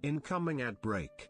Incoming ad break.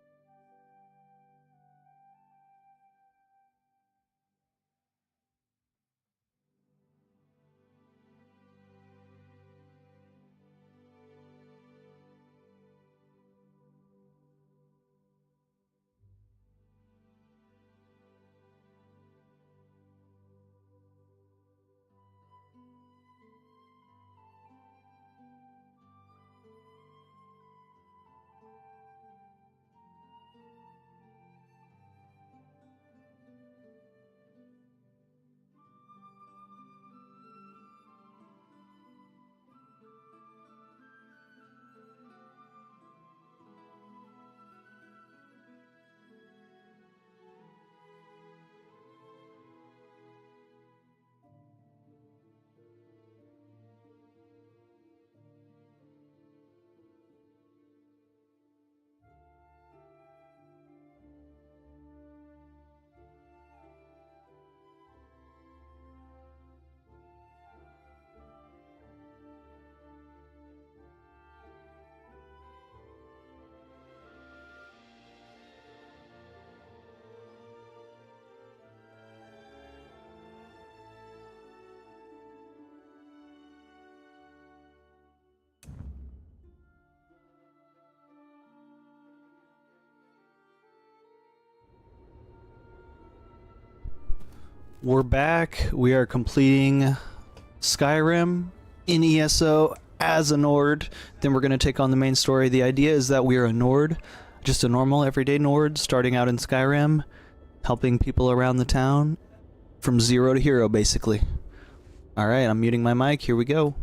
We're back. We are completing Skyrim in ESO as a Nord. Then we're going to take on the main story. The idea is that we are a Nord, just a normal everyday Nord, starting out in Skyrim, helping people around the town from zero to hero, basically. Alright, I'm muting my mic. Here we go.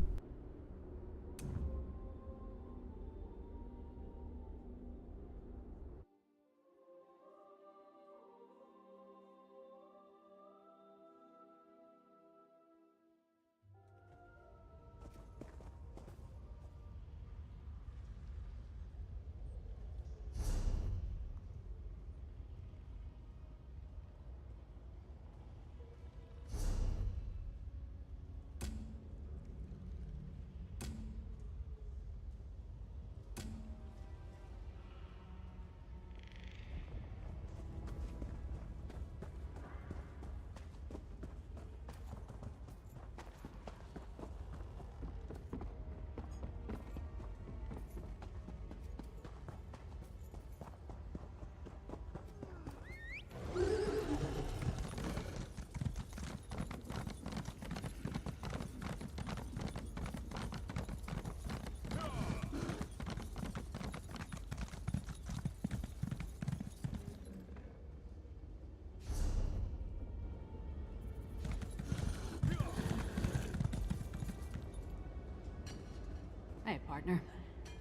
Hey, partner.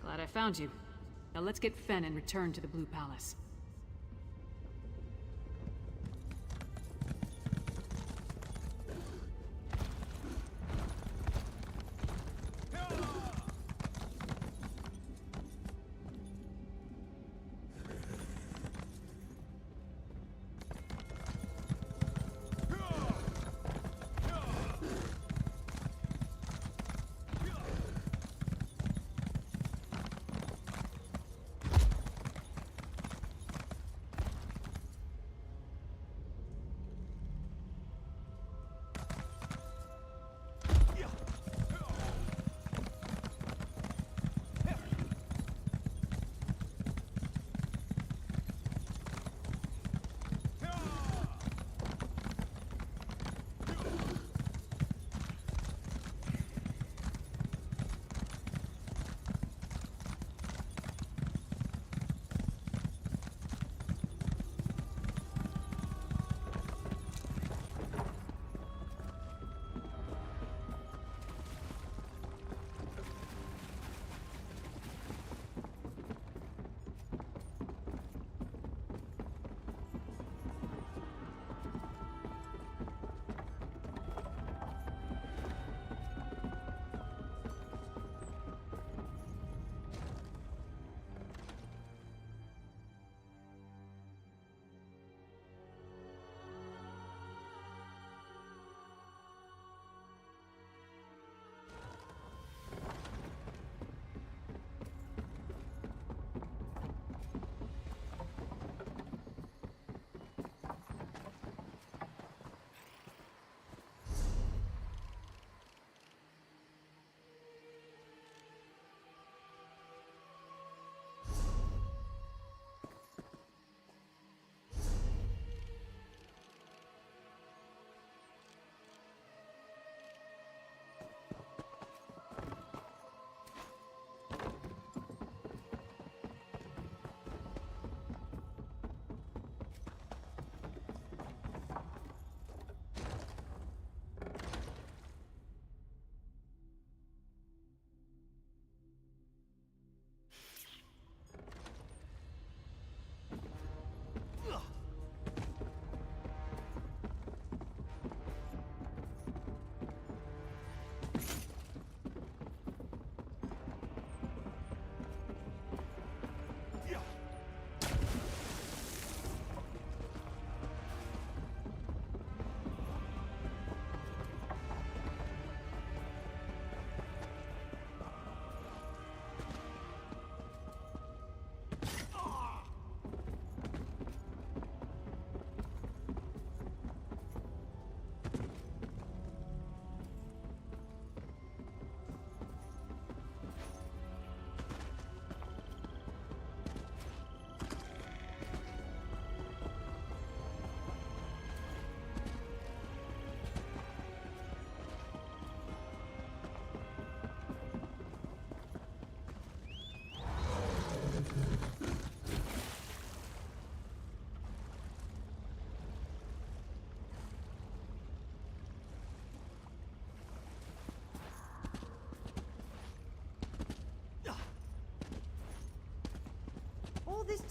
Glad I found you. Now let's get Fen and return to the Blue Palace.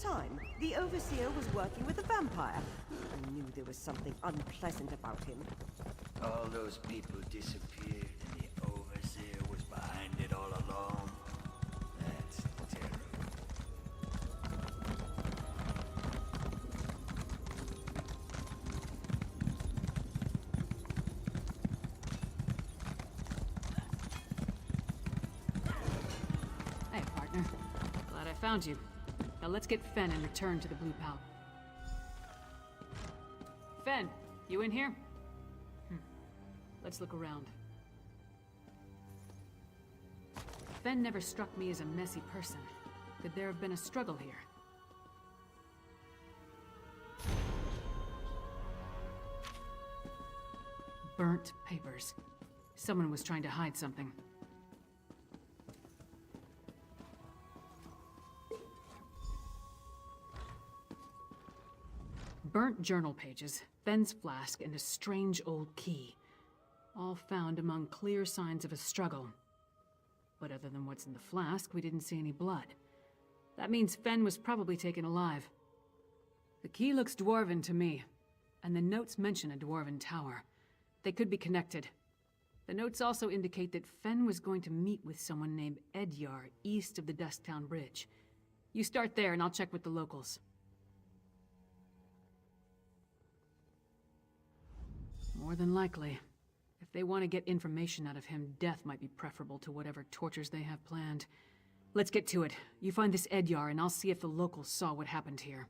time, the Overseer was working with a vampire. I knew there was something unpleasant about him. All those people disappeared and the Overseer was behind it all along. That's terrible. Hey, partner. Glad I found you. Now let's get Fen and return to the Blue Pal. Fen, you in here? Let's look around. Fen never struck me as a messy person. Could there have been a struggle here? Burnt papers. Someone was trying to hide something. Burnt journal pages, Fen's flask, and a strange old key. All found among clear signs of a struggle. But other than what's in the flask, we didn't see any blood. That means Fen was probably taken alive. The key looks dwarven to me, and the notes mention a dwarven tower. They could be connected. The notes also indicate that Fen was going to meet with someone named Edyar east of the Dusktown Bridge. You start there and I'll check with the locals. More than likely. If they want to get information out of him, death might be preferable to whatever tortures they have planned. Let's get to it. You find this Edyar, and I'll see if the locals saw what happened here.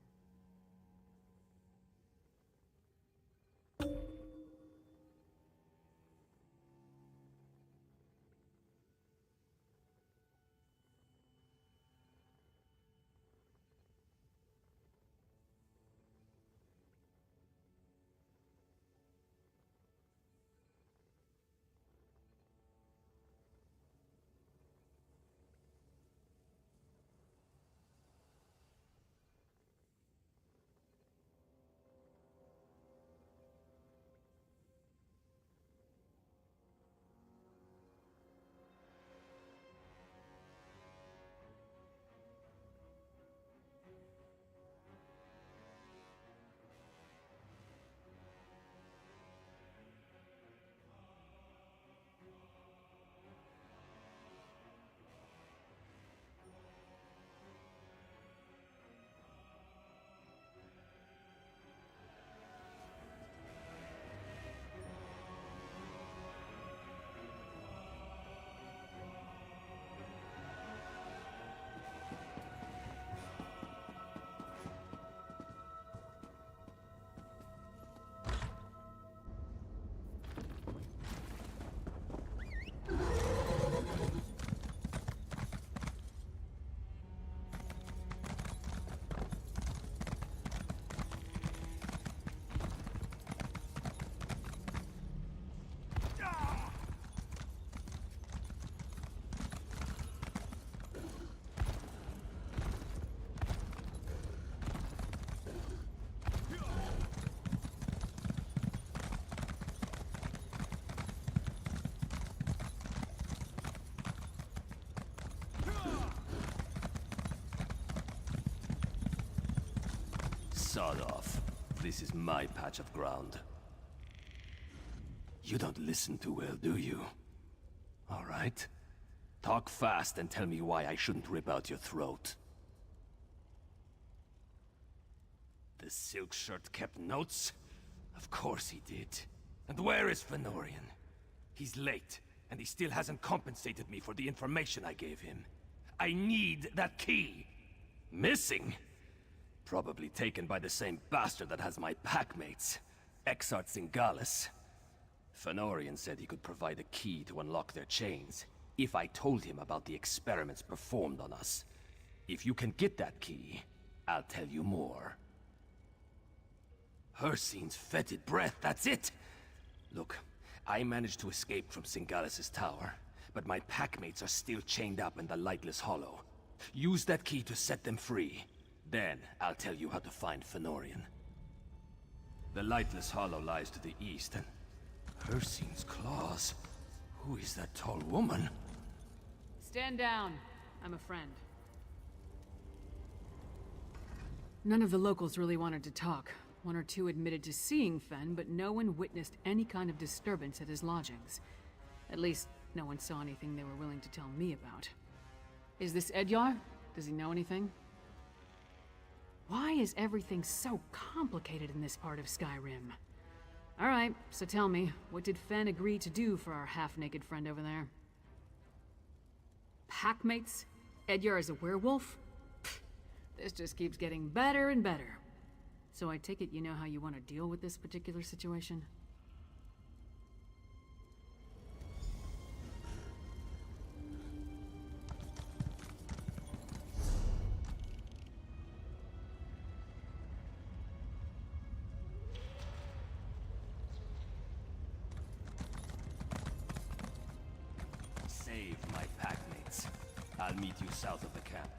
Sod off. This is my patch of ground. You don't listen too well, do you? All right. Talk fast and tell me why I shouldn't rip out your throat. The silk shirt kept notes? Of course he did. And where is Fenorian? He's late, and he still hasn't compensated me for the information I gave him. I need that key! Missing? Probably taken by the same bastard that has my packmates, Exart Singalis. Fenorian said he could provide a key to unlock their chains, if I told him about the experiments performed on us. If you can get that key, I'll tell you more. Hircine's fetid breath, that's it! Look, I managed to escape from Singalis' tower, but my packmates are still chained up in the Lightless Hollow. Use that key to set them free. Then, I'll tell you how to find Fenorian. The Lightless Hollow lies to the east, and Hircine's claws. Who is that tall woman? Stand down. I'm a friend. None of the locals really wanted to talk. One or two admitted to seeing Fen, but no one witnessed any kind of disturbance at his lodgings. At least, no one saw anything they were willing to tell me about. Is this Edyar? Does he know anything? Why is everything so complicated in this part of Skyrim? Alright, so tell me, what did Fen agree to do for our half-naked friend over there? Packmates? Edyar is a werewolf? Pfft, this just keeps getting better and better. So I take it you know how you want to deal with this particular situation? Save my packmates. I'll meet you south of the camp.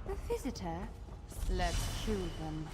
A visitor? Let's kill them.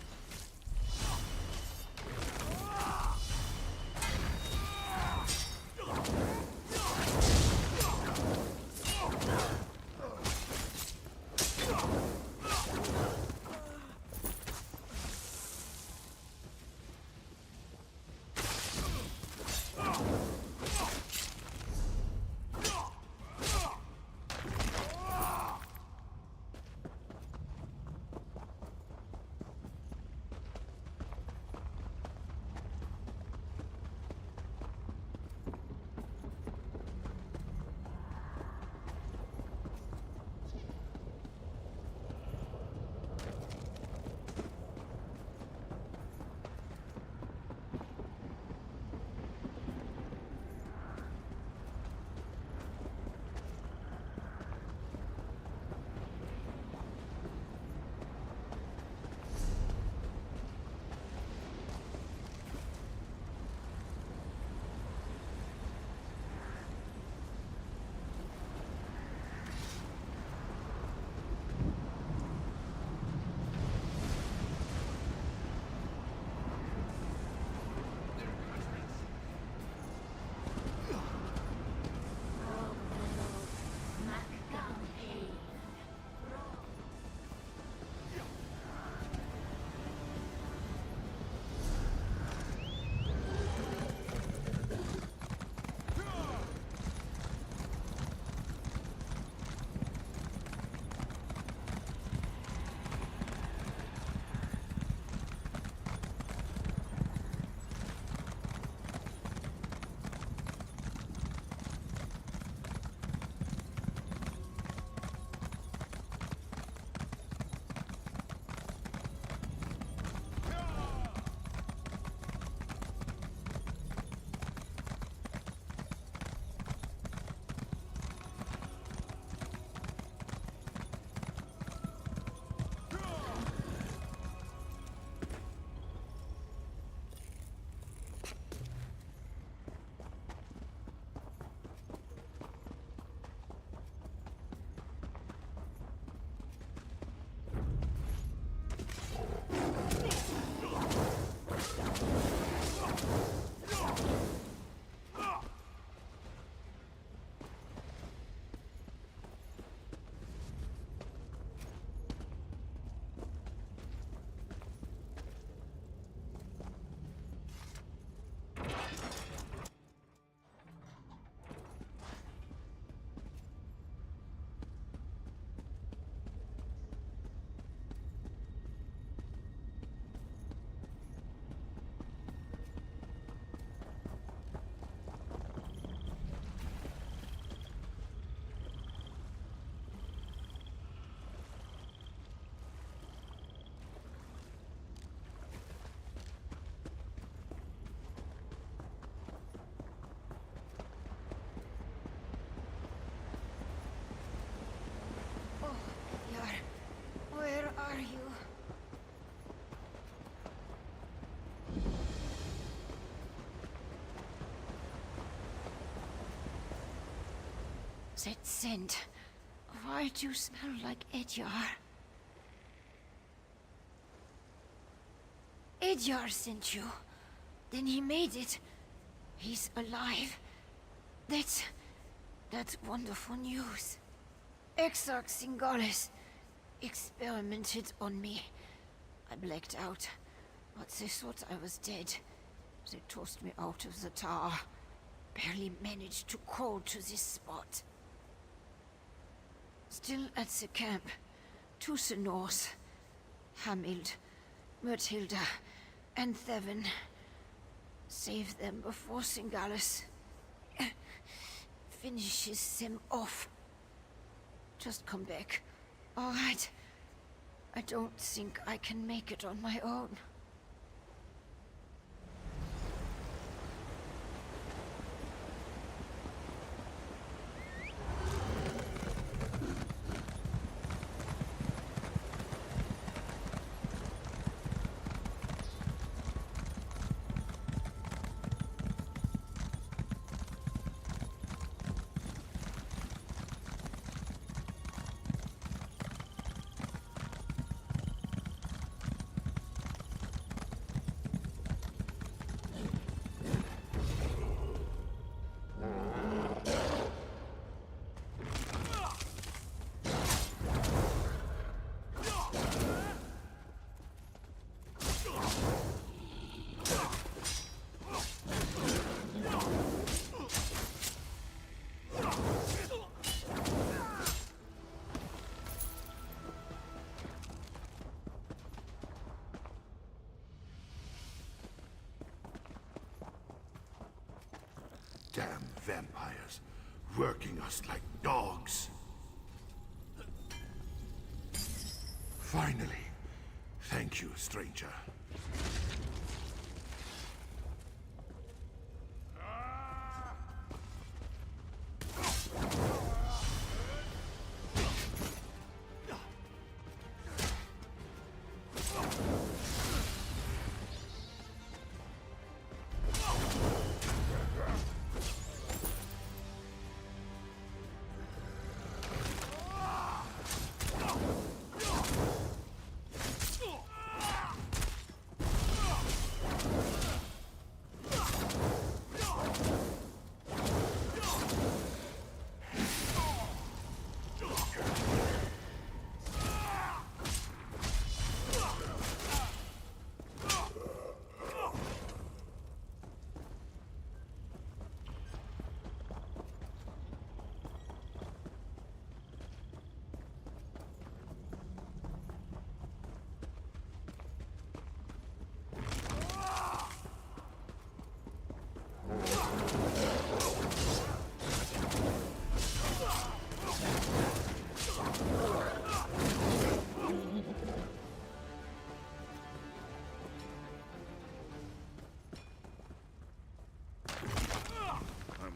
are you? That scent. Why do you smell like Edyar? Edyar sent you. Then he made it. He's alive. That's wonderful news. Exarch Singalis experimented on me. I blacked out, but they thought I was dead. They tossed me out of the tower. Barely managed to crawl to this spot. Still at the camp, to the north. Hamild, Myrtilda, and Thevin. Save them before Singalis finishes them off. Just come back, all right? I don't think I can make it on my own. Damn vampires, working us like dogs. Finally. Thank you, stranger.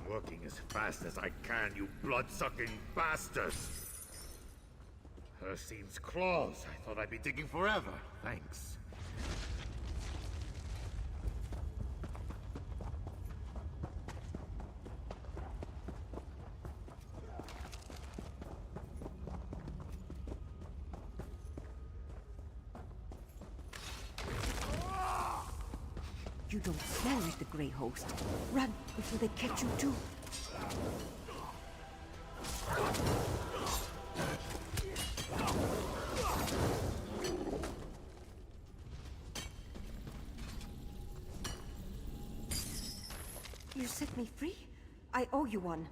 Working as fast as I can, you blood-sucking bastards! Herseem's claws. I thought I'd be digging forever. Thanks. You don't smell like the Grey Host. Run before they catch you too. You set me free? I owe you one.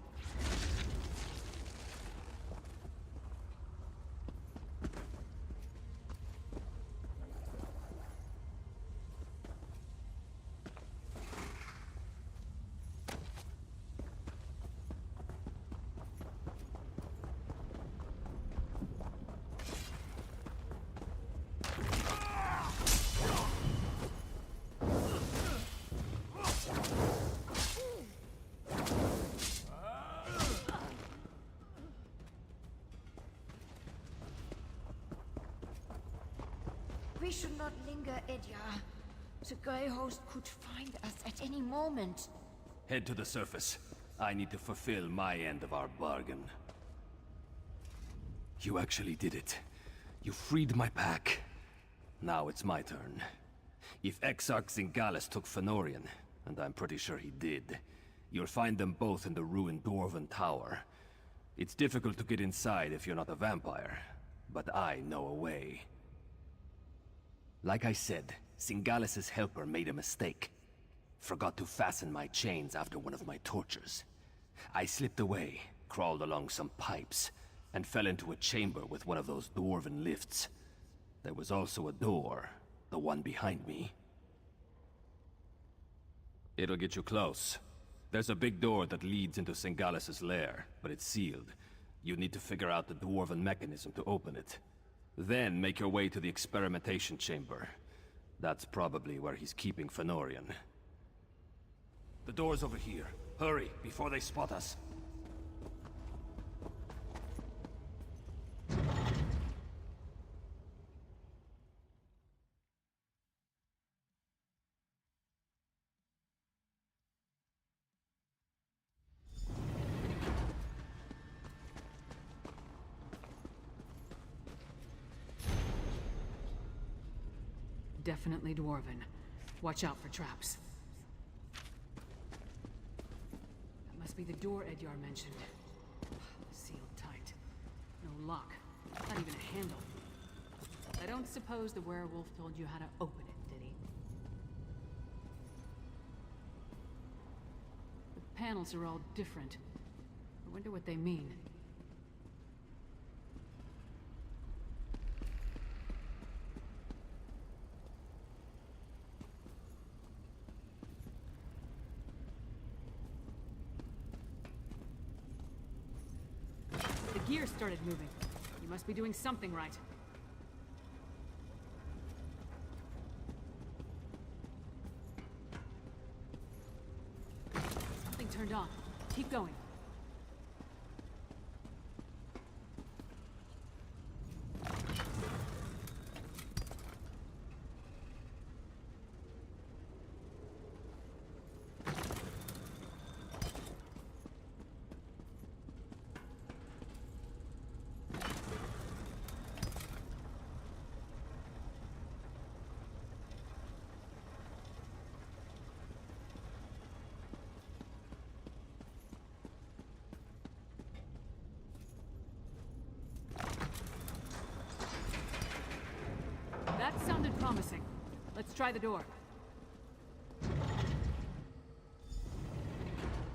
We should not linger, Edyar. The Grey Host could find us at any moment. Head to the surface. I need to fulfill my end of our bargain. You actually did it. You freed my pack. Now it's my turn. If Exarch Zingales took Fënorian, and I'm pretty sure he did, you'll find them both in the ruined Dwarven Tower. It's difficult to get inside if you're not a vampire, but I know a way. Like I said, Zingales' helper made a mistake. Forgot to fasten my chains after one of my tortures. I slipped away, crawled along some pipes, and fell into a chamber with one of those dwarven lifts. There was also a door, the one behind me. It'll get you close. There's a big door that leads into Zingales' lair, but it's sealed. You need to figure out the dwarven mechanism to open it. Then make your way to the experimentation chamber. That's probably where he's keeping Fënorian. The door's over here. Hurry, before they spot us. Definitely dwarven. Watch out for traps. That must be the door Edyar mentioned. Sealed tight. No lock. Not even a handle. I don't suppose the werewolf told you how to open it, did he? The panels are all different. I wonder what they mean. The gear started moving. You must be doing something right. Something turned on. Keep going. That sounded promising. Let's try the door.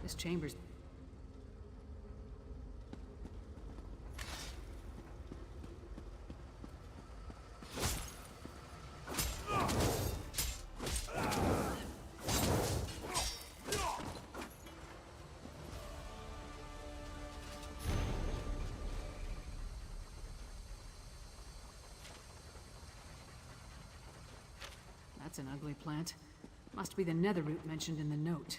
This chamber's... That's an ugly plant. Must be the nether root mentioned in the note.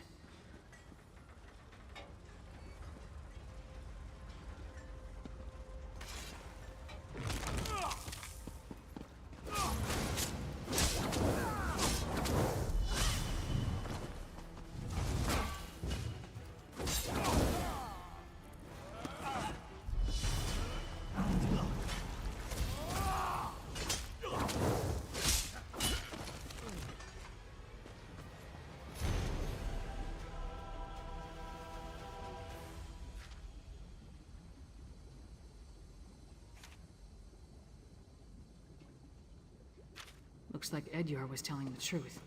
Looks like Edyar was telling the truth.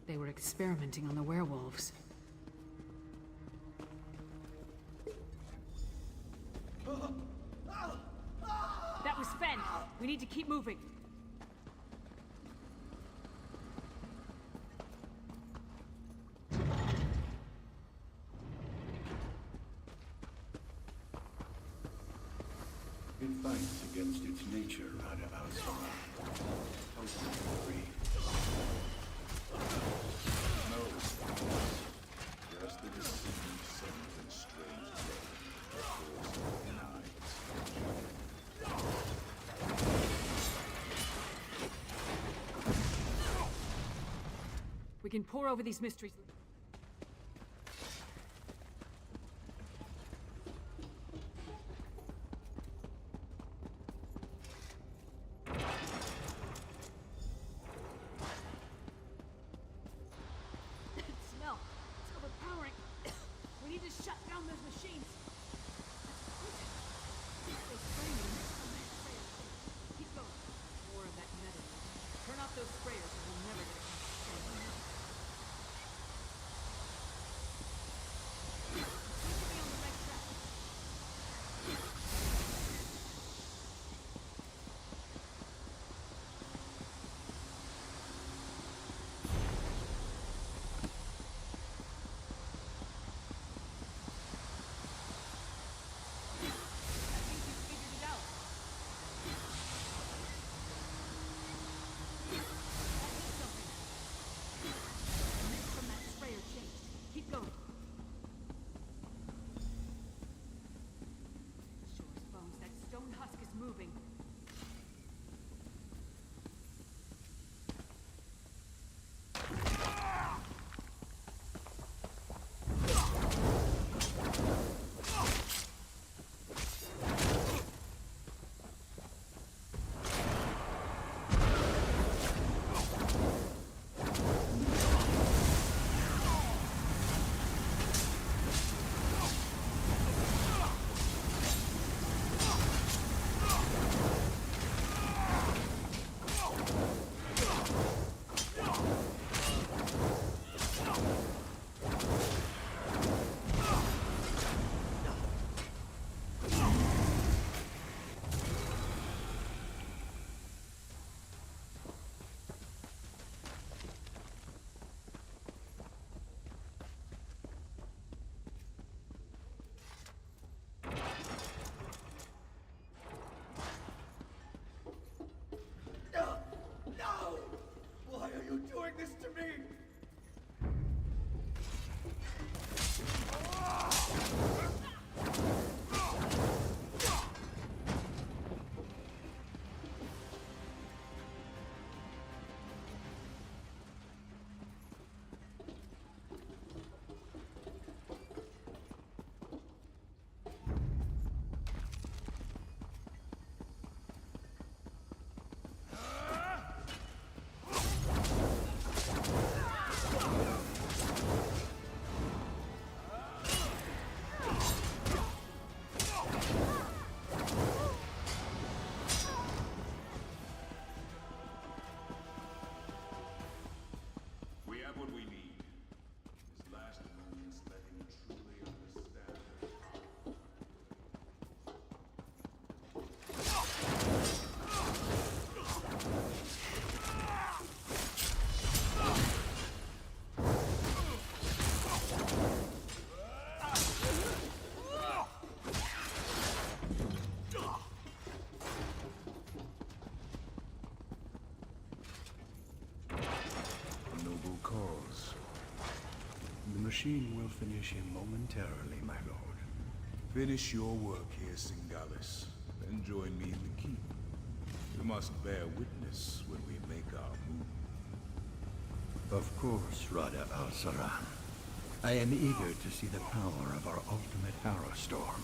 They were experimenting on the werewolves. That was Fen! We need to keep moving. It fights against its nature, Rada. Free. No, just the deceiving sins and strange We can pore over these mysteries. machine will finish him momentarily, my lord. Finish your work here, Singalis, then join me in the keep. You must bear witness when we make our move. Of course, Rada al-Saran. I am eager to see the power of our ultimate Harrow Storm.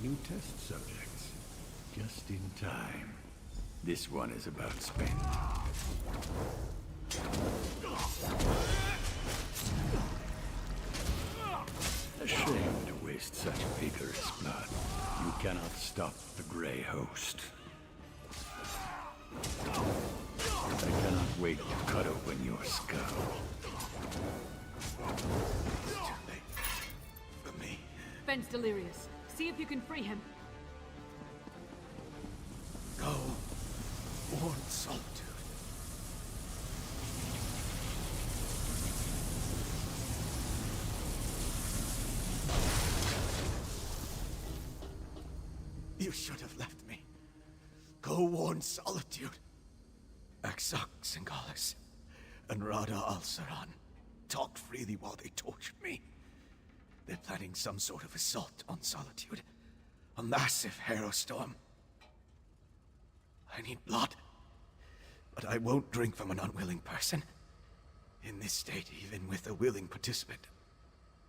New test subjects. Just in time. This one is about spent. A shame to waste such vigorous blood. You cannot stop the Grey Host. I cannot wait to cut open your skull. It's too late for me. Fenn's delirious. See if you can free him. Go, warn Solitude. You should have left me. Go warn Solitude. Aksak Singalis and Rada al-Saran talked freely while they tortured me. They're planning some sort of assault on Solitude. A massive Harrow Storm. I need blood. But I won't drink from an unwilling person. In this state, even with a willing participant,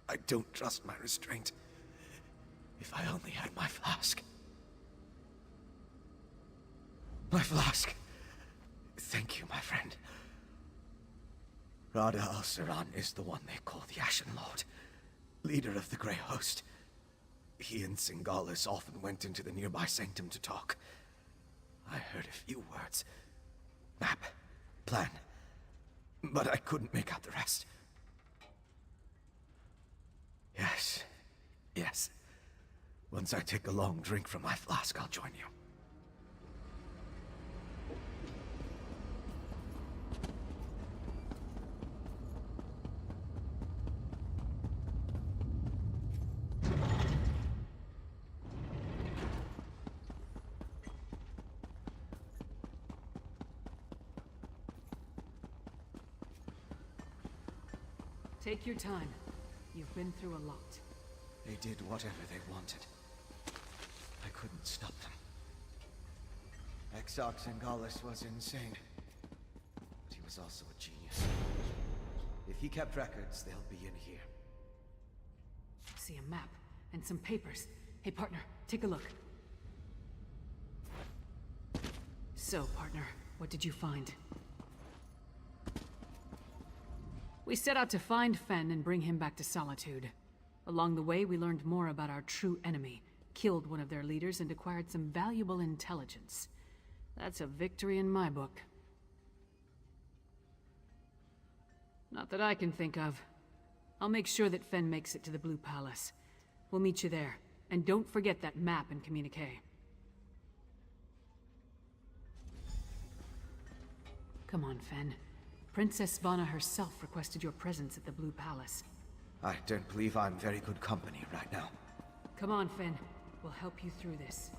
I don't trust my restraint. If I only had my flask. My flask. Thank you, my friend. Rada al-Saran is the one they call the Ashen Lord, leader of the Grey Host. He and Singalis often went into the nearby sanctum to talk. I heard a few words. Map. Plan. But I couldn't make out the rest. Yes. Yes. Once I take a long drink from my flask, I'll join you. Take your time. You've been through a lot. They did whatever they wanted. I couldn't stop them. Aksak Singalis was insane. But he was also a genius. If he kept records, they'll be in here. I see a map and some papers. Hey, partner, take a look. So, partner, what did you find? We set out to find Fenn and bring him back to Solitude. Along the way, we learned more about our true enemy, killed one of their leaders, and acquired some valuable intelligence. That's a victory in my book. Not that I can think of. I'll make sure that Fenn makes it to the Blue Palace. We'll meet you there. And don't forget that map and communique. Come on, Fenn. Princess Svana herself requested your presence at the Blue Palace. I don't believe I'm very good company right now. Come on, Fenn. We'll help you through this.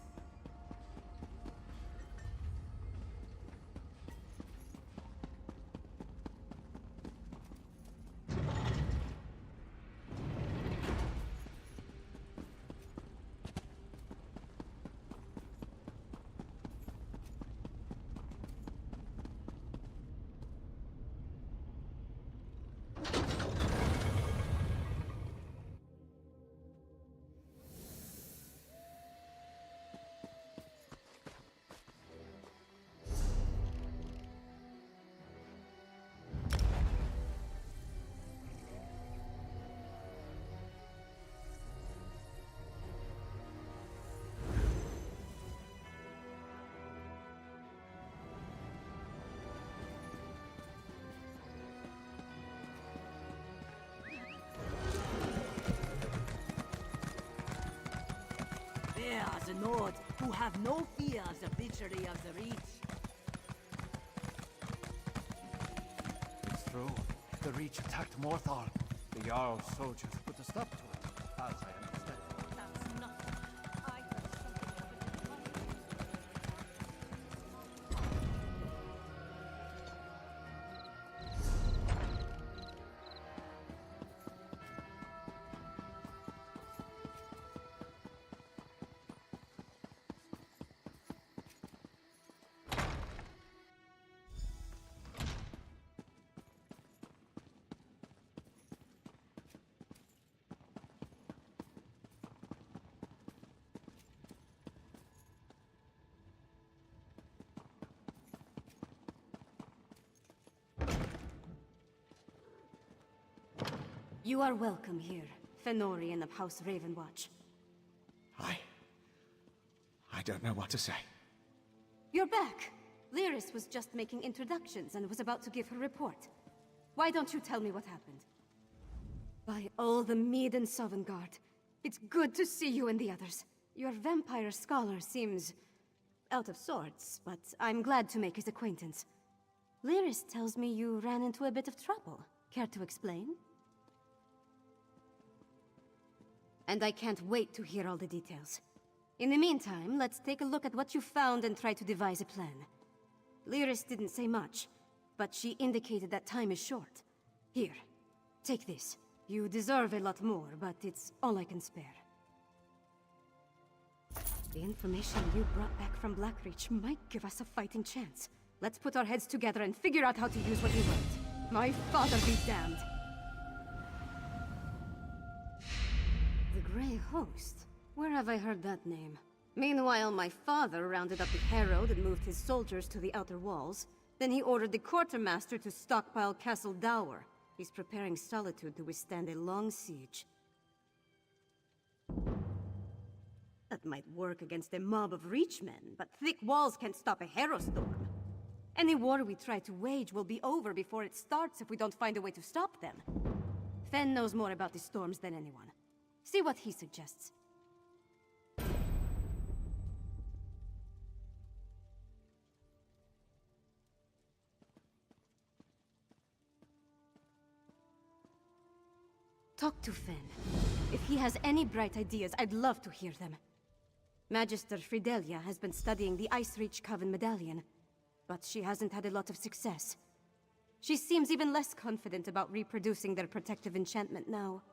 They are the Nords who have no fear of the butchery of the Reach. It's true. The Reach attacked Morthal. The Jarl's soldiers put a stop to it, as I understand. That's nothing. I You are welcome here, Fenorian of House Ravenwatch. I don't know what to say. You're back! Lyris was just making introductions and was about to give her report. Why don't you tell me what happened? By all the Mead and Sovngarde, it's good to see you and the others. Your vampire scholar seems out of sorts, but I'm glad to make his acquaintance. Lyris tells me you ran into a bit of trouble. Care to explain? And I can't wait to hear all the details. In the meantime, let's take a look at what you found and try to devise a plan. Lyris didn't say much, but she indicated that time is short. Here, take this. You deserve a lot more, but it's all I can spare. The information you brought back from Blackreach might give us a fighting chance. Let's put our heads together and figure out how to use what you learned. My father be damned. The Grey Host? Where have I heard that name? Meanwhile, my father rounded up the Herald and moved his soldiers to the outer walls. Then he ordered the quartermaster to stockpile Castle Dower. He's preparing Solitude to withstand a long siege. That might work against a mob of Reachmen, but thick walls can't stop a Herostorm. Any war we try to wage will be over before it starts if we don't find a way to stop them. Fen knows more about the storms than anyone. See what he suggests. Talk to Fen. If he has any bright ideas, I'd love to hear them. Magister Fridelia has been studying the Ice Reach Coven medallion, but she hasn't had a lot of success. She seems even less confident about reproducing their protective enchantment now.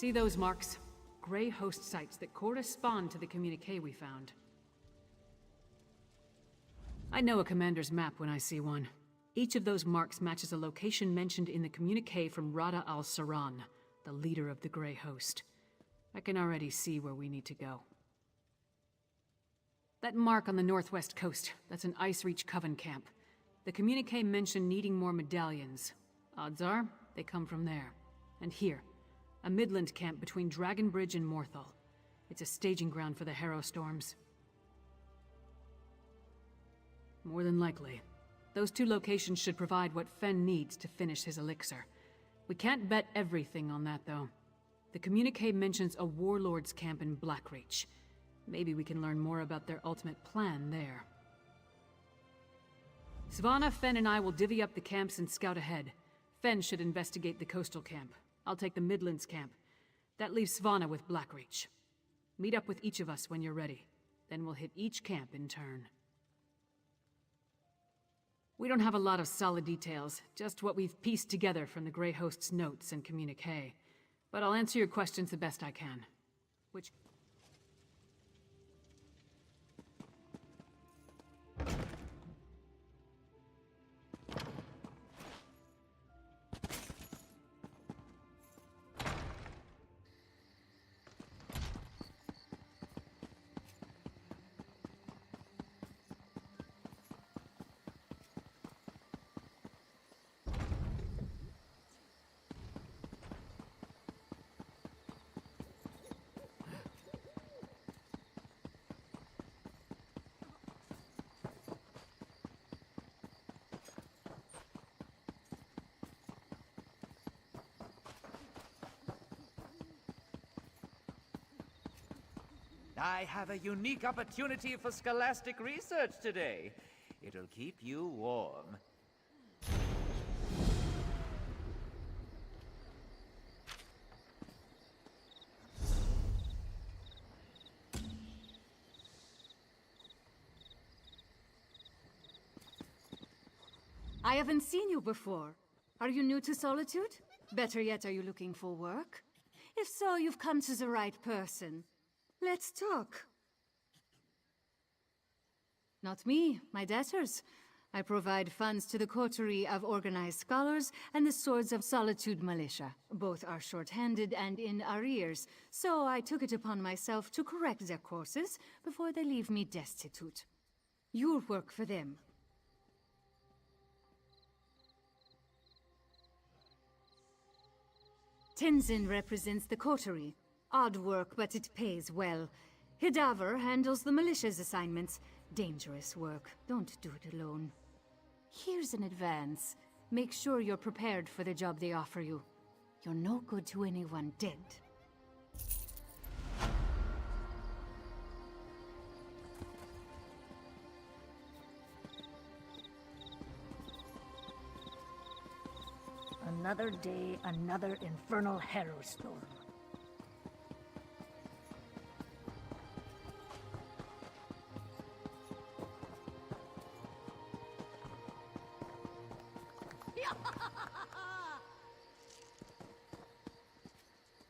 See those marks? Grey host sites that correspond to the communique we found. I know a commander's map when I see one. Each of those marks matches a location mentioned in the communique from Rada al-Saran, the leader of the Grey Host. I can already see where we need to go. That mark on the northwest coast, that's an Ice Reach Coven camp. The communique mentioned needing more medallions. Odds are, they come from there. And here, a Midland camp between Dragonbridge and Morthal. It's a staging ground for the Harrow Storms. More than likely. Those two locations should provide what Fen needs to finish his elixir. We can't bet everything on that, though. The communique mentions a warlord's camp in Blackreach. Maybe we can learn more about their ultimate plan there. Svanna, Fen, and I will divvy up the camps and scout ahead. Fen should investigate the coastal camp. I'll take the Midlands camp. That leaves Svanna with Blackreach. Meet up with each of us when you're ready. Then we'll hit each camp in turn. We don't have a lot of solid details, just what we've pieced together from the Grey Host's notes and communique. But I'll answer your questions the best I can. Which... I have a unique opportunity for scholastic research today. It'll keep you warm. I haven't seen you before. Are you new to Solitude? Better yet, are you looking for work? If so, you've come to the right person. Let's talk. Not me, my debtors. I provide funds to the coterie of organized scholars and the Swords of Solitude militia. Both are short-handed and in arrears, so I took it upon myself to correct their courses before they leave me destitute. You'll work for them. Tenzin represents the coterie. Odd work, but it pays well. Hidaver handles the militia's assignments. Dangerous work. Don't do it alone. Here's an advance. Make sure you're prepared for the job they offer you. You're no good to anyone dead. Another day, another infernal harrow storm.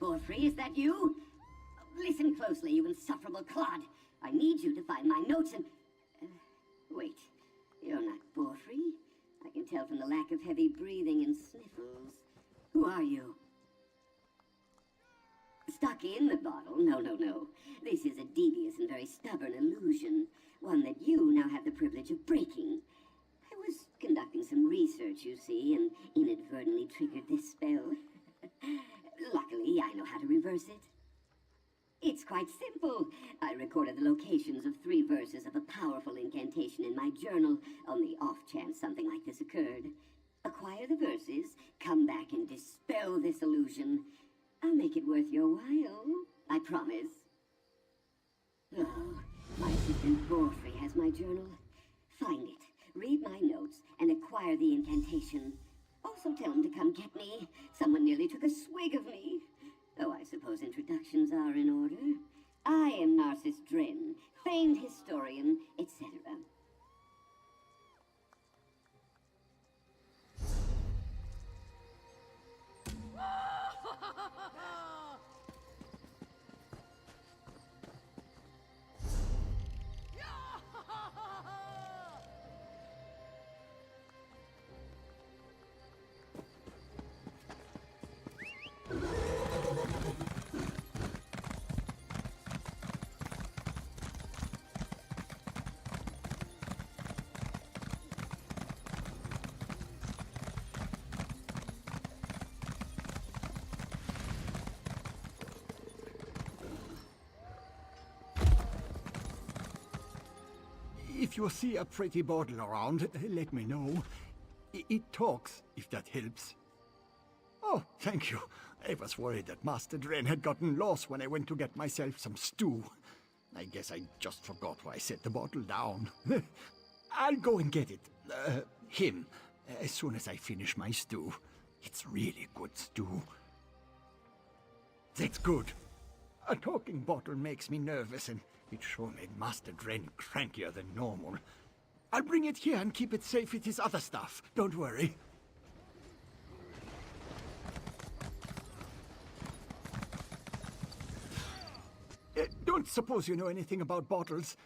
Borfrey, is that you? Listen closely, you insufferable clod. I need you to find my notes and... wait, you're not Borfrey. I can tell from the lack of heavy breathing and sniffles. Who are you? Stuck in the bottle? No. This is a devious and very stubborn illusion. One that you now have the privilege of breaking. I was conducting some research, you see, and inadvertently triggered this spell. Luckily, I know how to reverse it. It's quite simple. I recorded the locations of 3 verses of a powerful incantation in my journal on the off chance something like this occurred. Acquire the verses, come back and dispel this illusion. I'll make it worth your while. I promise. Oh, my assistant Borfrey has my journal. Find it, read my notes, and acquire the incantation. Also tell him to come get me. Someone nearly took a swig of me. Oh, I suppose introductions are in order. I am Narcissus Dren, famed historian, etc. If you see a pretty bottle around, let me know. It talks, if that helps. Oh, thank you. I was worried that Master Dren had gotten lost when I went to get myself some stew. I guess I just forgot why I set the bottle down. I'll go and get it. Him. As soon as I finish my stew. It's really good stew. That's good. A talking bottle makes me nervous, and it sure made Master Dren crankier than normal. I'll bring it here and keep it safe with his other stuff. Don't worry. Don't suppose you know anything about bottles.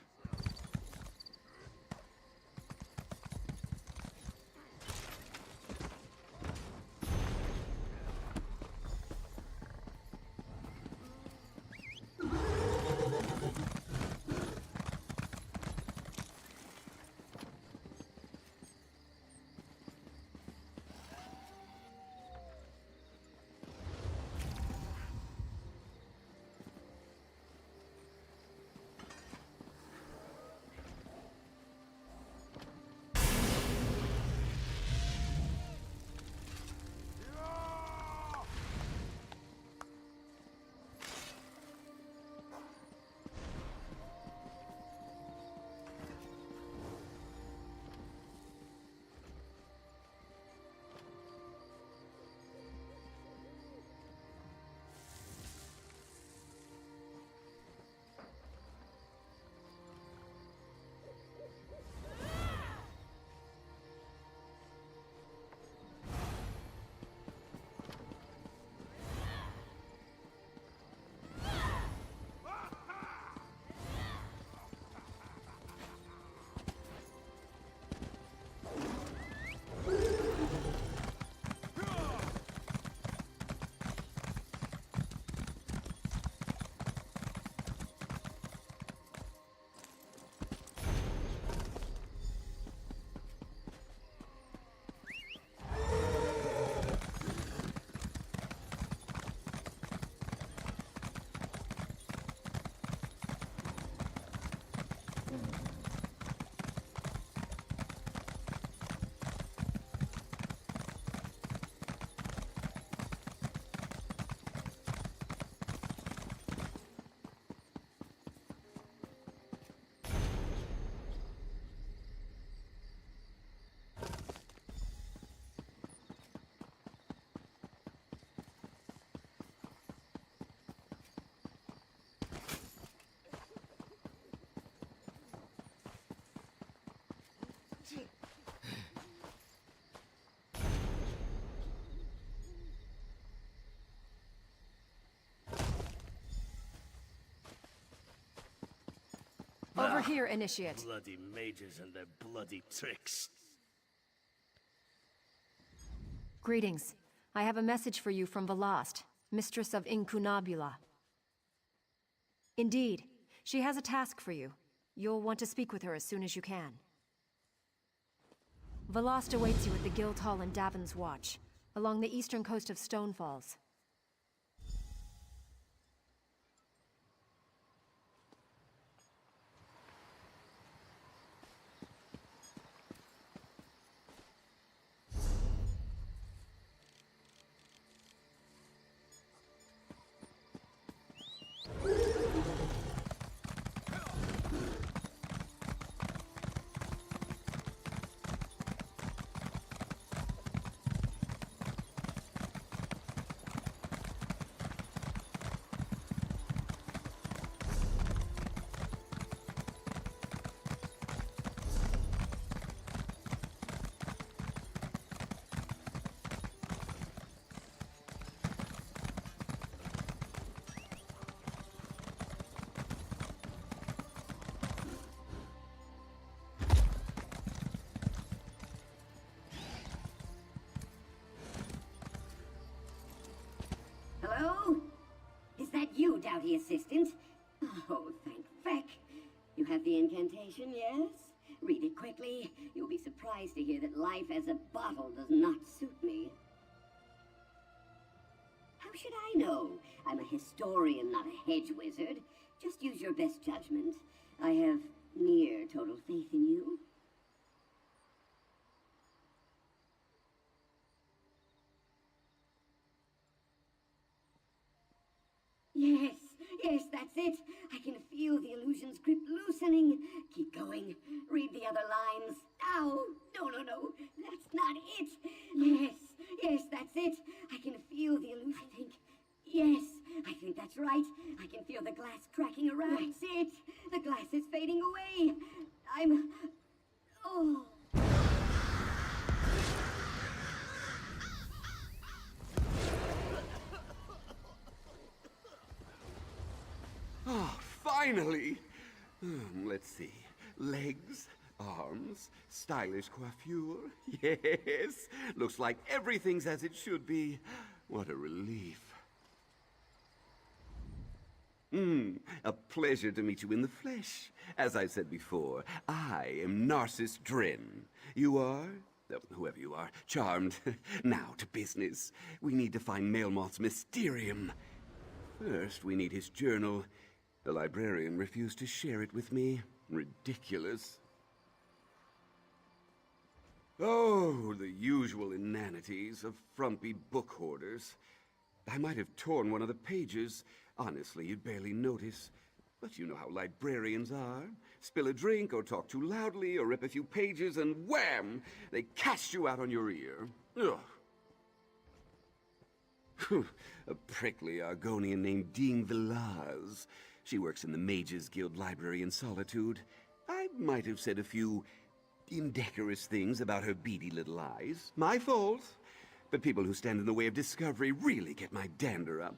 Over here, Initiate. Bloody mages and their bloody tricks. Greetings. I have a message for you from Velast, Mistress of Incunabula. Indeed. She has a task for you. You'll want to speak with her as soon as you can. Velast awaits you at the Guild Hall in Davin's Watch, along the eastern coast of Stonefalls. Hello? Is that you, Doughty Assistant? Oh, thank feck. You have the incantation, yes? Read it quickly. You'll be surprised to hear that life as a bottle does not suit me. How should I know? I'm a historian, not a hedge wizard. Just use your best judgment. I have near total faith in you. Yes, yes, that's it. I can feel the illusion's grip loosening. Keep going. Read the other lines. Ow! No, that's not it. Yes, yes, that's it. I can feel the illusion. I think that's right. I can feel the glass cracking around. That's it. The glass is fading away. Oh. Oh, finally! Let's see. Legs, arms, stylish coiffure. Yes! Looks like everything's as it should be. What a relief. A pleasure to meet you in the flesh. As I said before, I am Narcissus Dren. You are? Whoever you are. Charmed. Now to business. We need to find Melmoth's Mysterium. First, we need his journal. The librarian refused to share it with me. Ridiculous. Oh, the usual inanities of frumpy book hoarders. I might have torn one of the pages. Honestly, you'd barely notice. But you know how librarians are. Spill a drink, or talk too loudly, or rip a few pages, and wham! They cast you out on your ear. Ugh. A prickly Argonian named Dean Villaz. She works in the Mages Guild Library in Solitude. I might have said a few indecorous things about her beady little eyes. My fault. But people who stand in the way of discovery really get my dander up.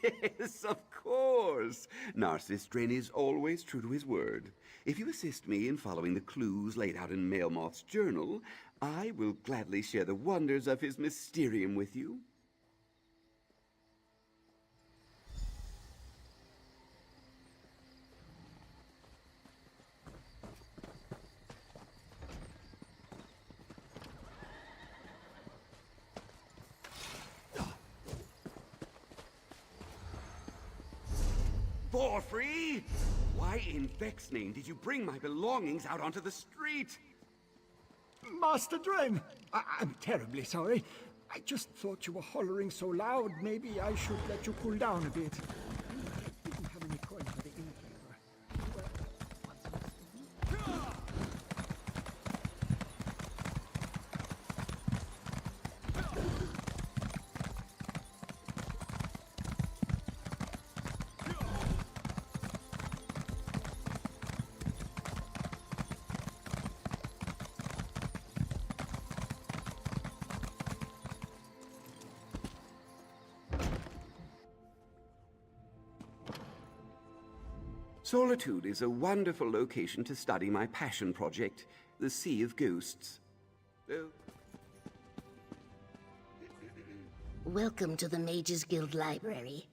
Yes, of course. Narcissus Dren is always true to his word. If you assist me in following the clues laid out in Melmoth's journal, I will gladly share the wonders of his Mysterium with you. For free? Why in Vex's name did you bring my belongings out onto the street? Master Dren, I'm terribly sorry. I just thought you were hollering so loud, maybe I should let you cool down a bit. I didn't have any coin for the innkeeper. Solitude is a wonderful location to study my passion project, the Sea of Ghosts. Welcome to the Mages Guild Library.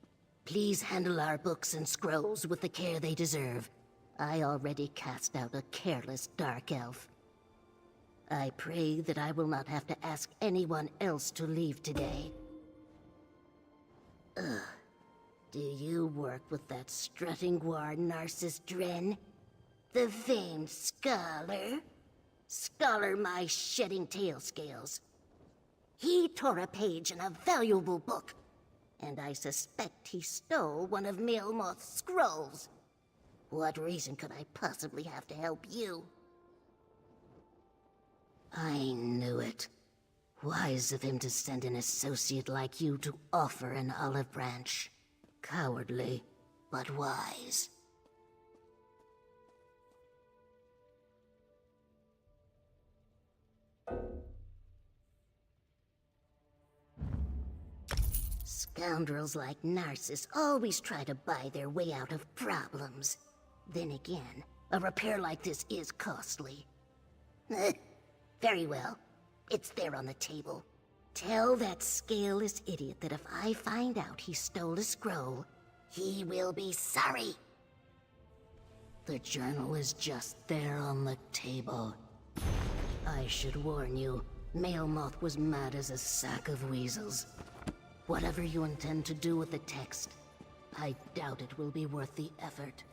Please handle our books and scrolls with the care they deserve. I already cast out a careless dark elf. I pray that I will not have to ask anyone else to leave today. Ugh. Do you work with that strutting guard Narcissus Dren? The famed scholar? Scholar my shedding tail scales. He tore a page in a valuable book, and I suspect he stole one of Melmoth's scrolls. What reason could I possibly have to help you? I knew it. Wise of him to send an associate like you to offer an olive branch. Cowardly, but wise. Scoundrels like Narcissus always try to buy their way out of problems. Then again, a repair like this is costly. Very well. It's there on the table. Tell that scaleless idiot that if I find out he stole a scroll, he will be sorry. The journal is just there on the table. I should warn you, Melmoth was mad as a sack of weasels. Whatever you intend to do with the text, I doubt it will be worth the effort.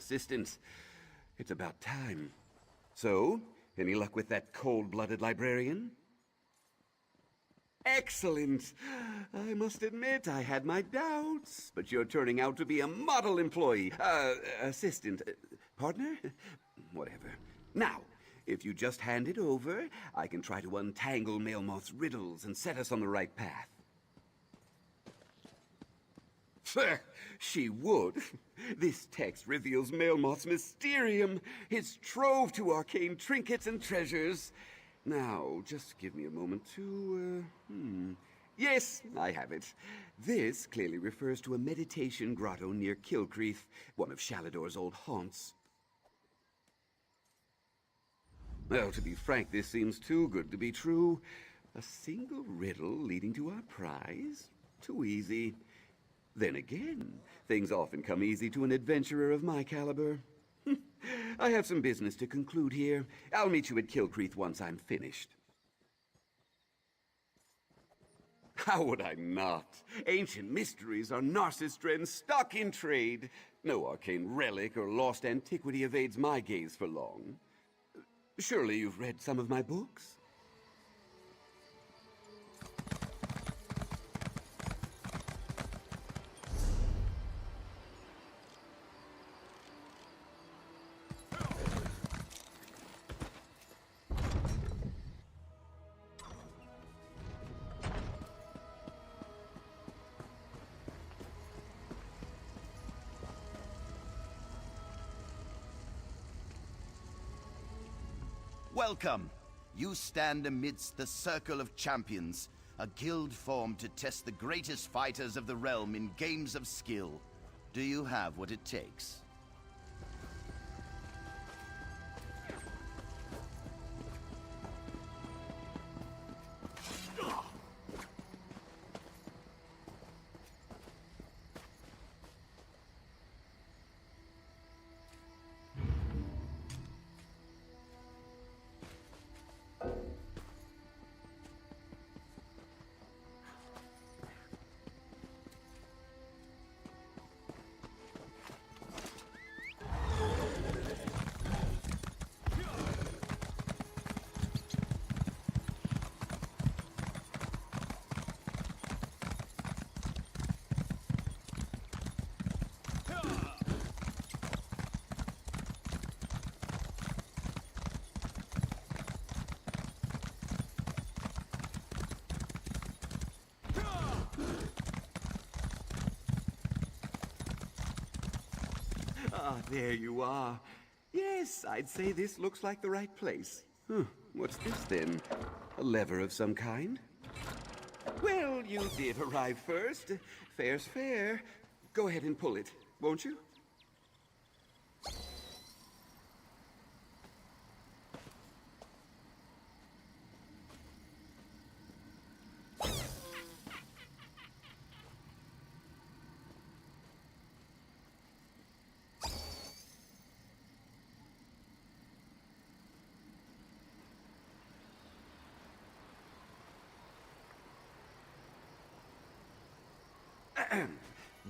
assistant. It's about time. So, any luck with that cold-blooded librarian? Excellent! I must admit, I had my doubts, but you're turning out to be a model employee. Assistant. Partner? Whatever. Now, if you just hand it over, I can try to untangle Maelmoth's riddles and set us on the right path. She would. This text reveals Maelmoth's mysterium, his trove to arcane trinkets and treasures. Now, just give me a moment to, Yes, I have it. This clearly refers to a meditation grotto near Kilcreath, one of Shalador's old haunts. Well, to be frank, this seems too good to be true. A single riddle leading to our prize? Too easy. Then again, things often come easy to an adventurer of my caliber. I have some business to conclude here. I'll meet you at Kilcreath once I'm finished. How would I not? Ancient mysteries are Narcissus Dren's stock in trade. No arcane relic or lost antiquity evades my gaze for long. Surely you've read some of my books? Welcome. You stand amidst the Circle of Champions, a guild formed to test the greatest fighters of the realm in games of skill. Do you have what it takes? Ah, there you are. Yes, I'd say this looks like the right place. What's this then? A lever of some kind? Well, you did arrive first. Fair's fair. Go ahead and pull it, won't you?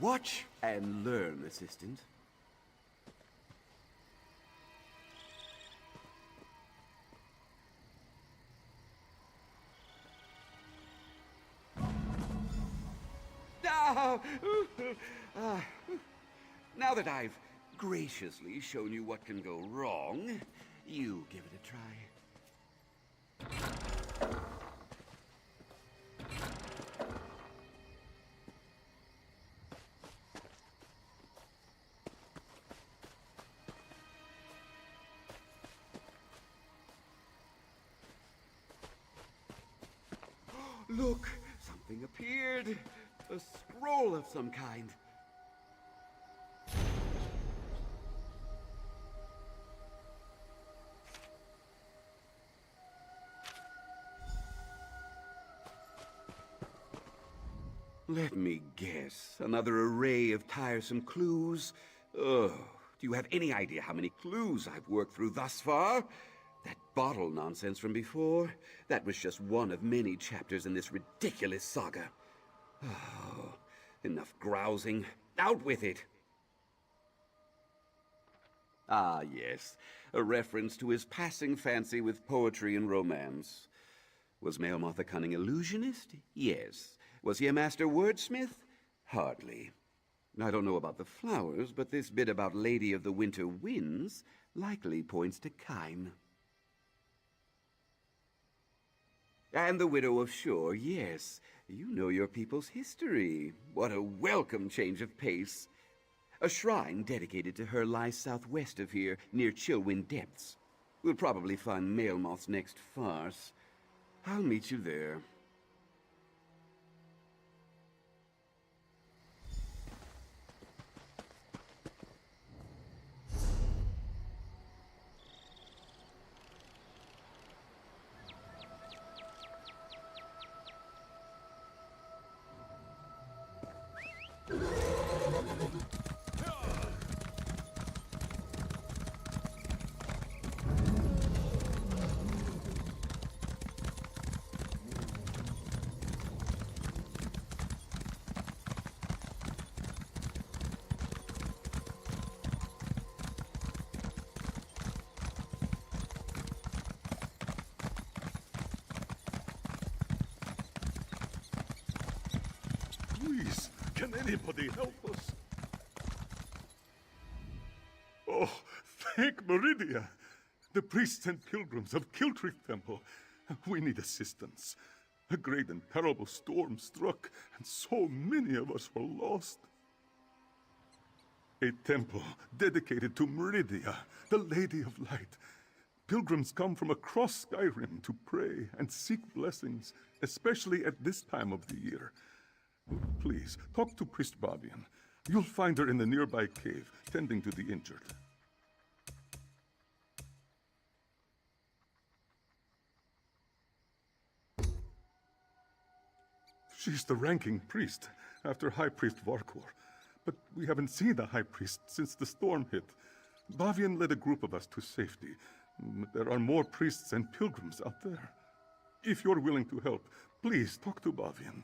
Watch and learn, assistant. Now that I've graciously shown you what can go wrong, you give it a try. Look, something appeared. A scroll of some kind. Let me guess. Another array of tiresome clues. Oh, do you have any idea how many clues I've worked through thus far? That bottle nonsense from before, that was just one of many chapters in this ridiculous saga. Oh, enough grousing. Out with it! Ah, yes. A reference to his passing fancy with poetry and romance. Was Melmoth a cunning illusionist? Yes. Was he a master wordsmith? Hardly. I don't know about the flowers, but this bit about Lady of the Winter Winds likely points to Kine. And the Widow of Shore, yes. You know your people's history. What a welcome change of pace. A shrine dedicated to her lies southwest of here, near Chillwind Depths. We'll probably find Melmoth's next farce. I'll meet you there. Please, can anybody help us? Oh, thank Meridia! The priests and pilgrims of Kiltrith Temple. We need assistance. A great and terrible storm struck, and so many of us were lost. A temple dedicated to Meridia, the Lady of Light. Pilgrims come from across Skyrim to pray and seek blessings, especially at this time of the year. Please, talk to Priest Bavian. You'll find her in the nearby cave, tending to the injured. She's the ranking priest, after High Priest Varkor. But we haven't seen the High Priest since the storm hit. Bavian led a group of us to safety. There are more priests and pilgrims out there. If you're willing to help, please talk to Bavian.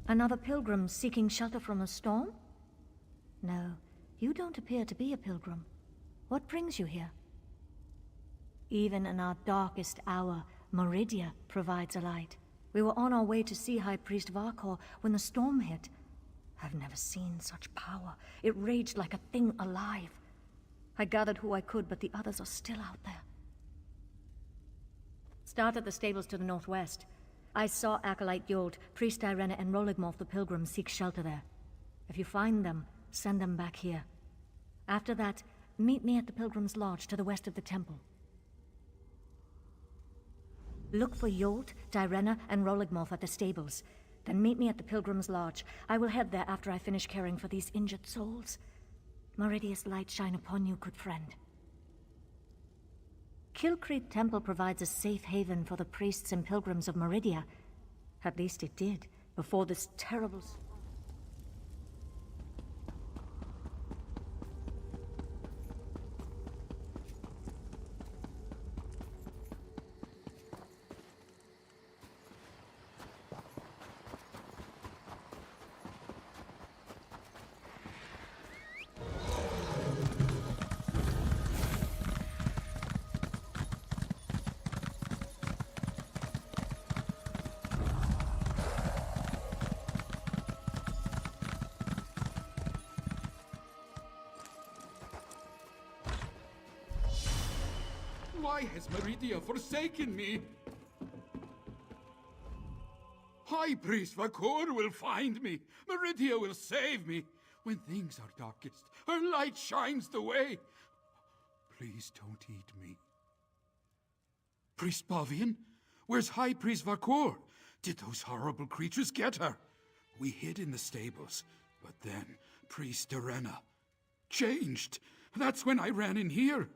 Another pilgrim seeking shelter from a storm? No, you don't appear to be a pilgrim. What brings you here? Even in our darkest hour, Meridia provides a light. We were on our way to see High Priest Varkor when the storm hit. I've never seen such power. It raged like a thing alive. I gathered who I could, but the others are still out there. Start at the stables to the northwest. I saw Acolyte Yold, Priest Irena, and Roligmoth the Pilgrim seek shelter there. If you find them, send them back here. After that, meet me at the Pilgrim's Lodge to the west of the temple. Look for Yold, Irena, and Roligmoth at the stables. Then meet me at the Pilgrim's Lodge. I will head there after I finish caring for these injured souls. Meridia's light shine upon you, good friend. Kiltrith Temple provides a safe haven for the priests and pilgrims of Meridia. At least it did, before this terrible... Why has Meridia forsaken me? High Priest Vakor will find me. Meridia will save me. When things are darkest, her light shines the way. Please don't eat me. Priest Bavian? Where's High Priest Vakor? Did those horrible creatures get her? We hid in the stables, but then Priest Arena changed. That's when I ran in here.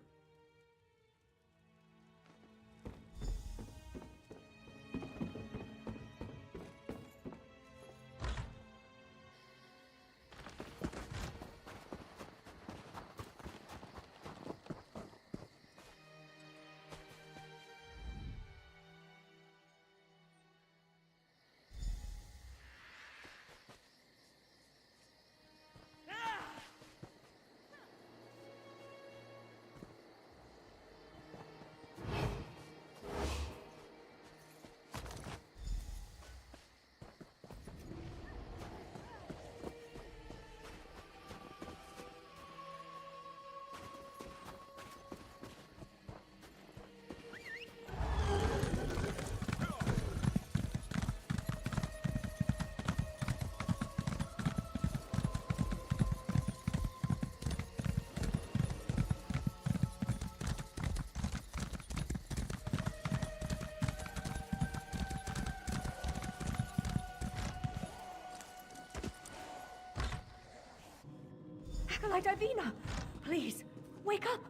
Acolyte Ivina! Please, wake up!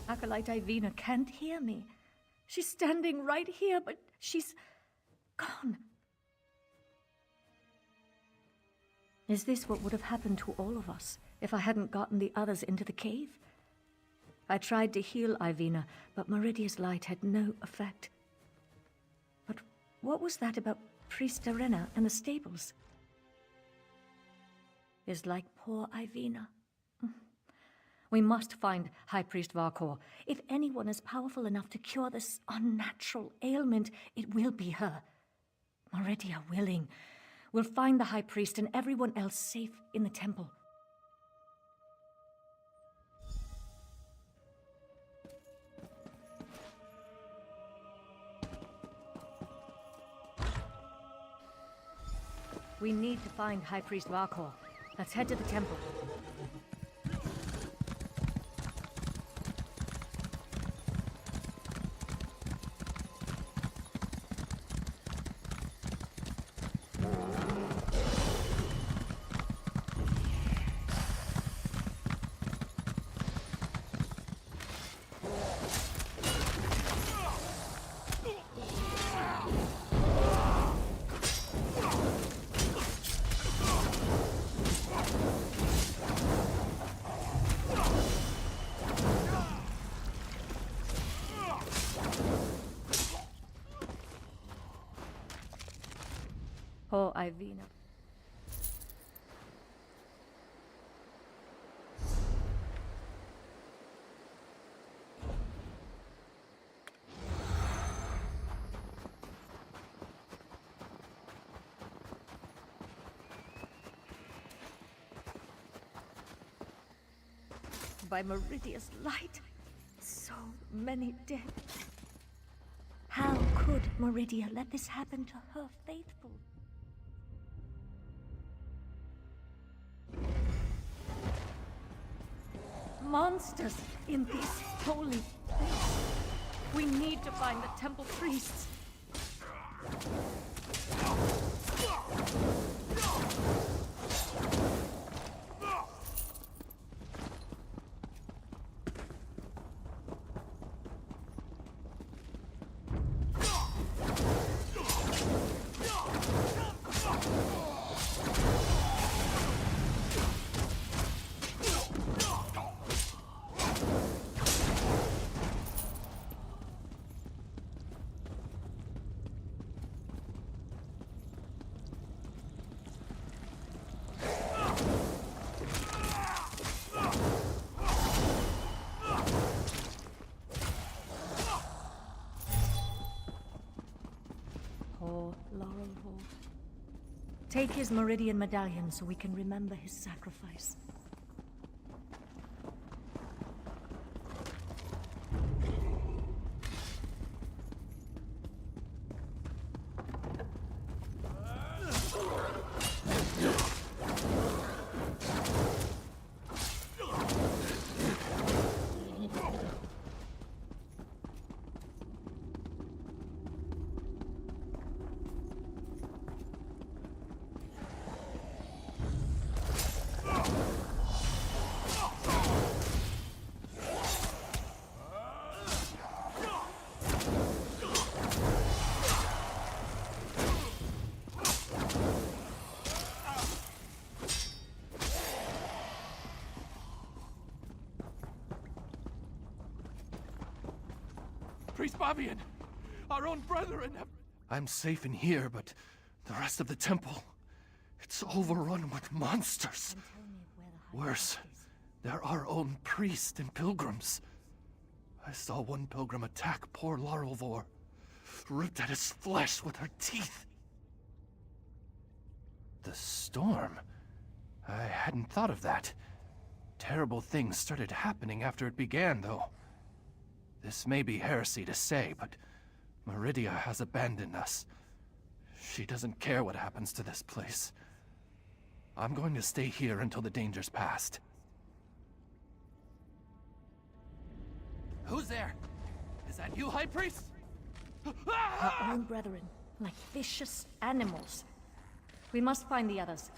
Acolyte Ivina can't hear me. She's standing right here, but she's gone. Is this what would have happened to all of us if I hadn't gotten the others into the cave? I tried to heal Ivina, but Meridia's light had no effect. But what was that about Priest Arena and the stables? Is like poor Ivina. We must find High Priest Vakor. If anyone is powerful enough to cure this unnatural ailment, it will be her. Meridia willing. We'll find the High Priest and everyone else safe in the temple. We need to find High Priest Vakor. Let's head to the temple. Oh, Ivina. By Meridia's light, so many dead. How could Meridia let this happen to her faithful? Monsters in this holy place. We need to find the temple priests. Poor Laurel Hall. Take his Meridian medallion so we can remember his sacrifice. Priest Bavian! Our own brethren have... I'm safe in here, but the rest of the temple... It's overrun with monsters. Worse, they're our own priests and pilgrims. I saw one pilgrim attack poor Larelvor, ripped at his flesh with her teeth. The storm? I hadn't thought of that. Terrible things started happening after it began, though. This may be heresy to say, but Meridia has abandoned us. She doesn't care what happens to this place. I'm going to stay here until the danger's past. Who's there? Is that you, High Priest? Our own brethren, like vicious animals. We must find the others.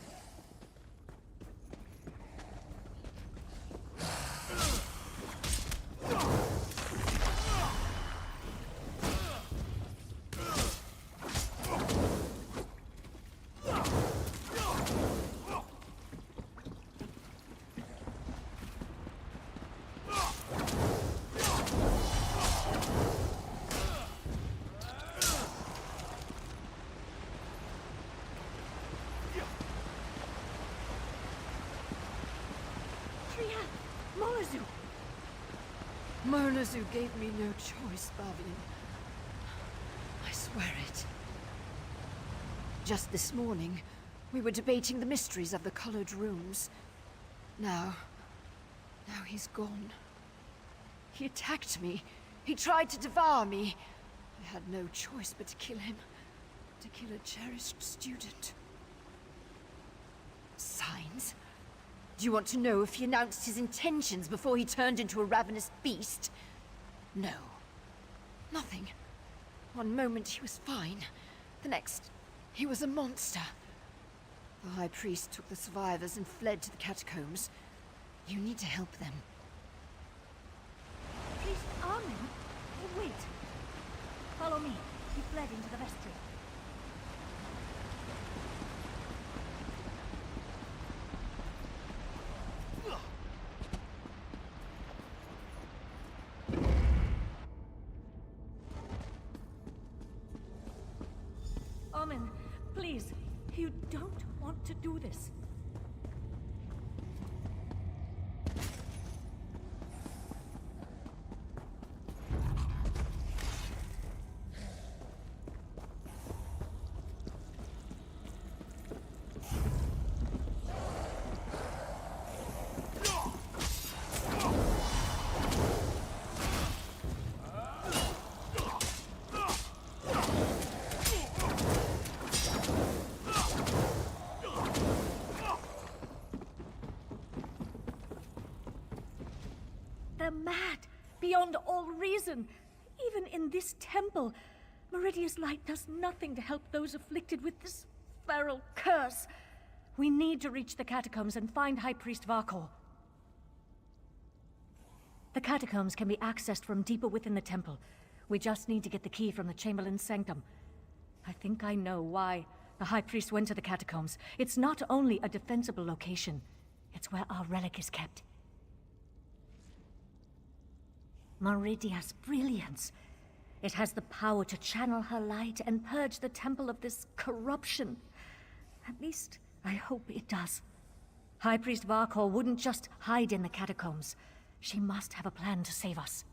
Murnazu gave me no choice, Bavian. I swear it. Just this morning, we were debating the mysteries of the colored rooms. Now he's gone. He attacked me. He tried to devour me. I had no choice but to kill him. To kill a cherished student. Signs? Do you want to know if he announced his intentions before he turned into a ravenous beast? No. Nothing. One moment he was fine. The next, he was a monster. The High Priest took the survivors and fled to the catacombs. You need to help them. Priest Armin? Wait. Follow me. He fled into the vestry. Armin, please. You don't want to do this. They're mad, beyond all reason. Even in this temple, Meridia's light does nothing to help those afflicted with this feral curse. We need to reach the catacombs and find High Priest Varkor. The catacombs can be accessed from deeper within the temple. We just need to get the key from the Chamberlain's sanctum. I think I know why the High Priest went to the catacombs. It's not only a defensible location, it's where our relic is kept. Meridia's brilliance. It has the power to channel her light and purge the temple of this corruption. At least, I hope it does. High Priest Varkor wouldn't just hide in the catacombs. She must have a plan to save us.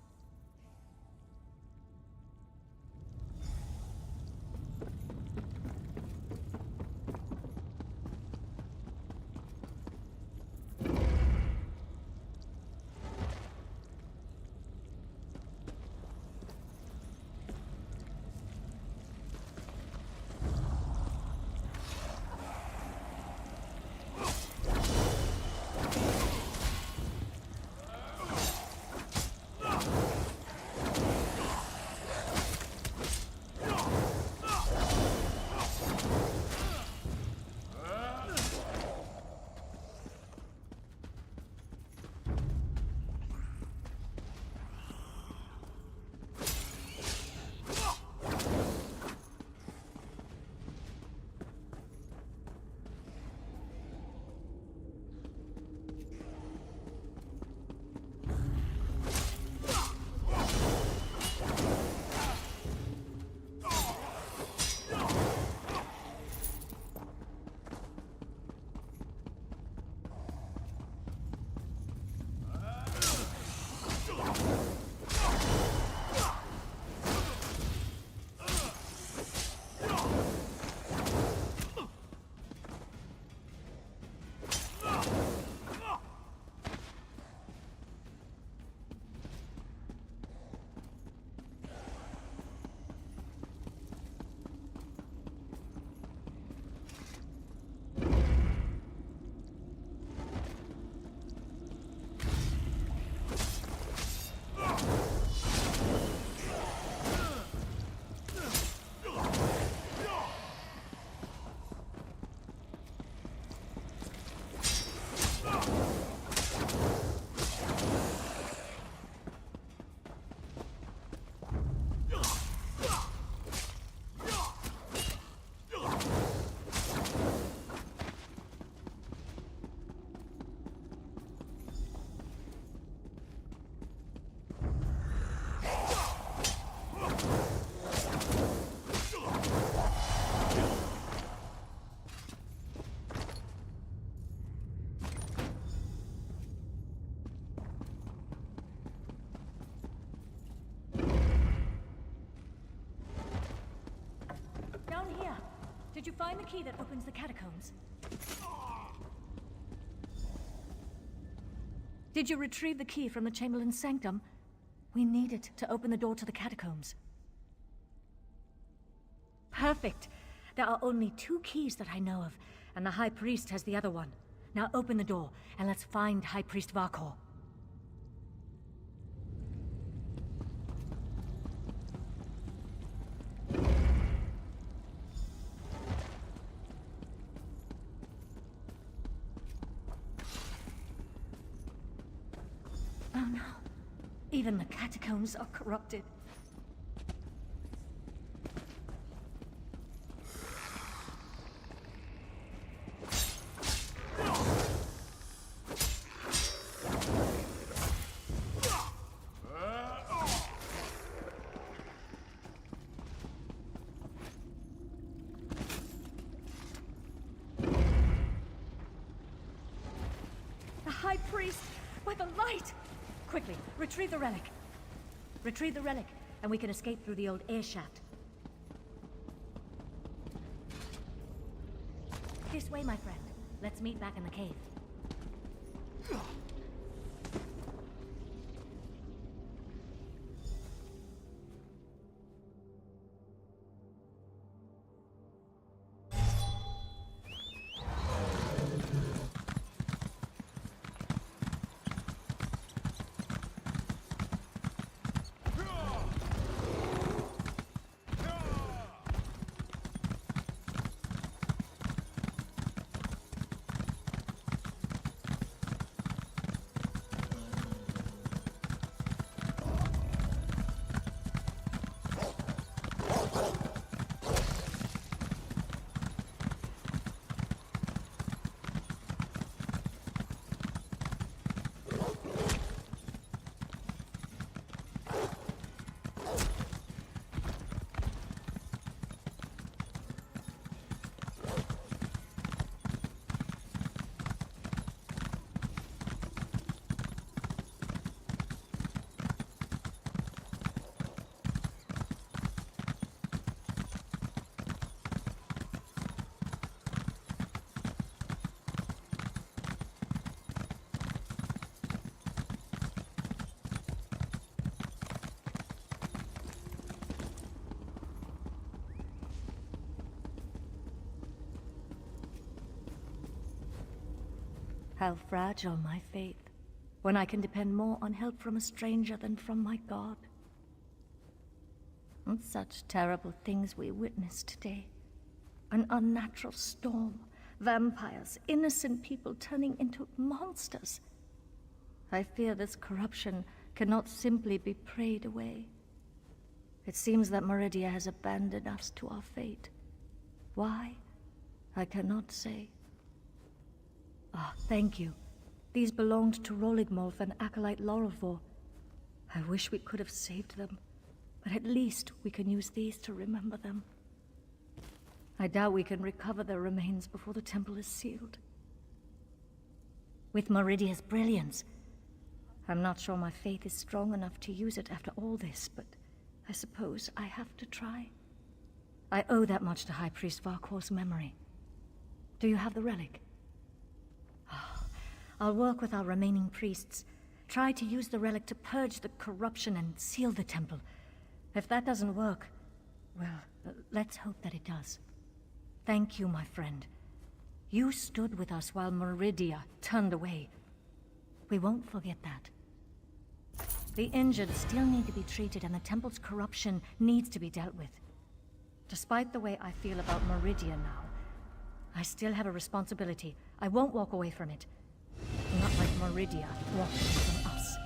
Did you find the key that opens the catacombs? Did you retrieve the key from the Chamberlain's sanctum? We need it to open the door to the catacombs. Perfect. There are only 2 keys that I know of, and the High Priest has the other one. Now open the door, and let's find High Priest Varkor. Oh no. Even the catacombs are corrupted. The High Priest! By the light! Quickly, retrieve the relic. Retrieve the relic, and we can escape through the old air shaft. This way, my friend. Let's meet back in the cave. How fragile my faith, when I can depend more on help from a stranger than from my God. And such terrible things we witnessed today. An unnatural storm, vampires, innocent people turning into monsters. I fear this corruption cannot simply be prayed away. It seems that Meridia has abandoned us to our fate. Why? I cannot say. Ah, thank you. These belonged to Roligmolf and Acolyte Lorelvor. I wish we could have saved them, but at least we can use these to remember them. I doubt we can recover their remains before the temple is sealed. With Meridia's brilliance, I'm not sure my faith is strong enough to use it after all this, but I suppose I have to try. I owe that much to High Priest Varkor's memory. Do you have the relic? I'll work with our remaining priests. Try to use the relic to purge the corruption and seal the temple. If that doesn't work, well, let's hope that it does. Thank you, my friend. You stood with us while Meridia turned away. We won't forget that. The injured still need to be treated, and the temple's corruption needs to be dealt with. Despite the way I feel about Meridia now, I still have a responsibility. I won't walk away from it. Not like Meridia walked away from us.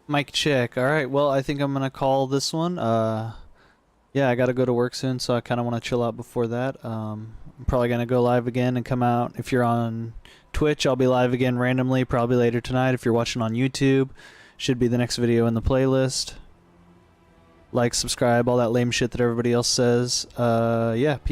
Mic check. All right. Well, I think I'm gonna call this one. Yeah, I gotta go to work soon, so I kind of want to chill out before that. I'm probably gonna go live again and come out. If you're on Twitch, I'll be live again randomly, probably later tonight. If you're watching on YouTube, should be the next video in the playlist. Like, subscribe, all that lame shit that everybody else says. Yeah, peace.